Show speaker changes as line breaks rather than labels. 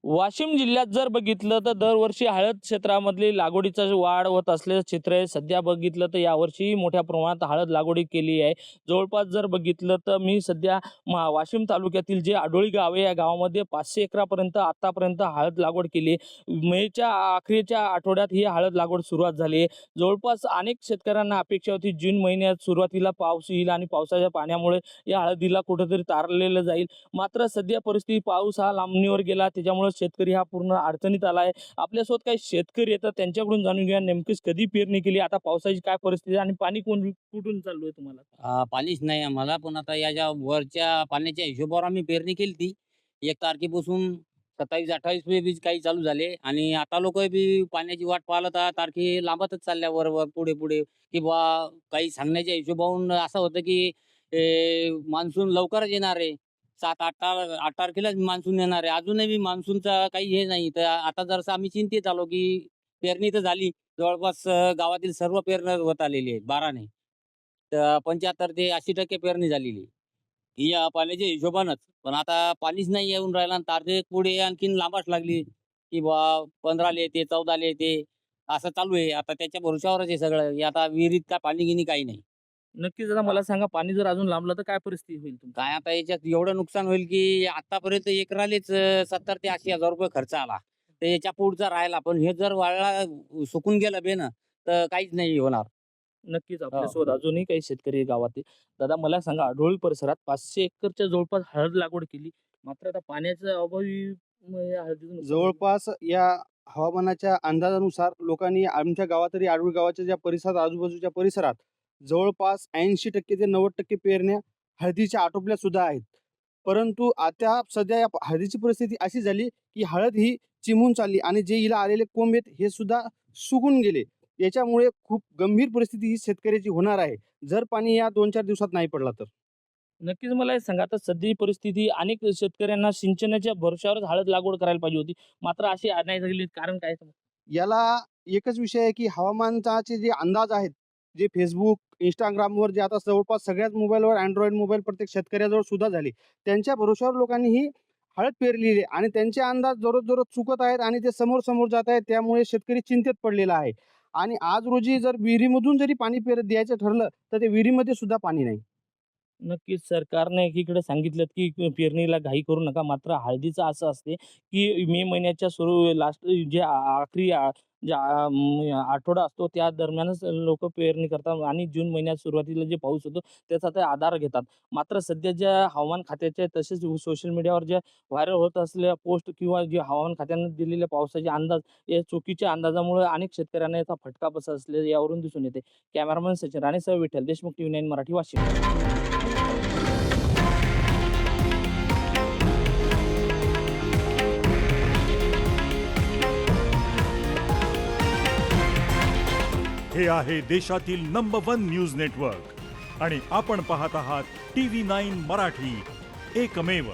वाशिम जिल्ह्यात जर बघितलं तर दरवर्षी हळद क्षेत्रामधली लागवडीचा वाढ होत असल्याचं चित्र आहे. सध्या बघितलं तर यावर्षी मोठ्या प्रमाणात हळद लागवडी केली आहे. जवळपास जर बघितलं तर मी सध्या वाशिम तालुक्यातील जे आडोळी गाव आहे, या गावामध्ये 500 एकरापर्यंत आतापर्यंत हळद लागवड केली. मेच्या अखेरच्या आठवड्यात ही हळद लागवड सुरुवात झाली आहे. जवळपास अनेक शेतकऱ्यांना अपेक्षा होती जून महिन्यात सुरुवातीला पाऊस येईल आणि पावसाच्या पाण्यामुळे या हळदीला कुठेतरी तारलेलं जाईल. मात्र सध्या परिस्थिती पाऊस हा लांबणीवर गेला, त्याच्यामुळे शेतकरी हा पूर्ण अडचणीत आला आहे. आपल्यासोबत काही शेतकरी येतात, त्यांच्याकडून जाणून घ्या नेमकीच कधी पेरणी केली, आता पावसाची काय परिस्थिती आणि पाणी कुठून चालू आहे तुम्हाला?
पाणीच नाही आम्हाला. पण आता या ज्या वरच्या पाण्याच्या हिशोबावर आम्ही पेरणी केली ती 1 तारखेपासून 27-28 बी काही चालू झाले आणि आता लोक बी पाण्याची वाट पाहत आहे. तारखे लांबतच चालल्या वर पुढे की बा काही सांगण्याच्या हिशोबावरून असं होतं की मान्सून लवकरच येणार आहे. 7-8 तारखेलाच मान्सून येणार आहे. अजूनही बी मान्सूनचा काही हे नाही. तर आता जरासं आम्ही चिंतेत आलो की पेरणी तर झाली. जवळपास गावातील सर्व पेरणी होत आलेली आहेत 12 नाही. तर 75 ते 80% पेरणी झालेली आहे. ही या पाण्याच्या हिशोबानंच. पण आता पाणीच नाही येऊन राहिलं आणि तारीख पुढे आणखीन लांबाच लागली, की बा 15 येते, 14 येते. असं चालू आहे. आता त्याच्या भरोश्यावरच आहे सगळं. हे आता विहिरीत काय पाणी-गिनी काही नाही.
नक्कीच आता मला सांगा, पाणी जर अजून लांबलं तर काय परिस्थिती होईल तुमची?
काय आता याच्यात एवढं नुकसान होईल, की आतापर्यंत एकरालेच 70,000 ते 80,000 रुपये खर्च आला. तर याच्या पुढचा राहिला. पण हे जर वाळला सुकून गेलं बेनं, तर काहीच नाही होणार.
नक्कीच
हो,
आपल्यासोबत
हो.
अजूनही काही शेतकरी आहे गावातील. दादा मला सांगा, आडोळी परिसरात 500 एकरच्या जवळपास हळद लागवड केली. मात्र आता पाण्याच्या अभावी या हळदीचं नुकसान होईल.
जवळपास या हवामानाच्या अंदाजानुसार लोकांनी आमच्या गावात तरी आडवी गावाच्या ज्या परिसरात आजूबाजूच्या परिसरात जवळपास 80% ते 90% पेरण्या हळदीच्या आटोपल्या सुद्धा आहेत. परंतु आता सध्या या हळदीची परिस्थिती अशी झाली की हळद ही चिमून चालली आणि जे हिला आलेले कोंब आहेत हे सुद्धा सुकून गेले. याच्यामुळे खूप गंभीर परिस्थिती ही शेतकऱ्याची होणार आहे, जर पाणी या 2-4 दिवसात नाही पडला तर.
नक्कीच मला हे सांगा, आता सध्याची परिस्थिती अनेक शेतकऱ्यांना सिंचनाच्या भरवशावरच हळद लागवड करायला पाहिजे होती. मात्र अशी नाही झाली, कारण काय?
याला एकच विषय आहे की हवामानाचे जे अंदाज आहेत, जे Facebook, Instagramवर जे आता जवळपास सगळ्याच मोबाईलवर Android मोबाईल प्रत्येक शेतकऱ्याजवळ सुद्धा झाले. त्यांच्या भरोश्यावर लोकांनी ही हळद पेरलेली आहे आणि त्यांचे अंदाज दररोज चुकत आहेत आणि ते समोर जात आहेत. त्यामुळे शेतकरी चिंतेत पडलेला आहे. आणि आज रोजी जर विहिरीमधून जरी पाणी द्यायचं ठरलं, तर ते विहिरीमध्ये सुद्धा पाणी नाही.
नक्कीच सरकारने एकीकडे सांगितलं की पेरणीला घाई करू नका. मात्र हळदीचं असं असते की मे महिन्याच्या सुरू लास्ट जे आखरी जे आठवडा असतो त्या दरम्यानच लोक पेरणी करतात आणि जून महिन्यात सुरुवातीला जे पाऊस होतो त्याचा ते आधार घेतात. मात्र सध्या ज्या हवामान खात्याच्या तसेच सोशल मीडियावर ज्या व्हायरल होत असलेल्या पोस्ट किंवा जे हवामान खात्याने दिलेले पावसाचे अंदाज या चुकीच्या अंदाजामुळे अनेक शेतकऱ्यांना याचा फटका बसत असले यावरून दिसून येते. कॅमेरामन सचिन राणेसह विठ्ठल देशमुख, TV9 मराठी, वाशिम.
हे आहे देशातील नंबर 1 न्यूज नेटवर्क आणि आपण पाहत आहात TV9 मराठी, एकमेव.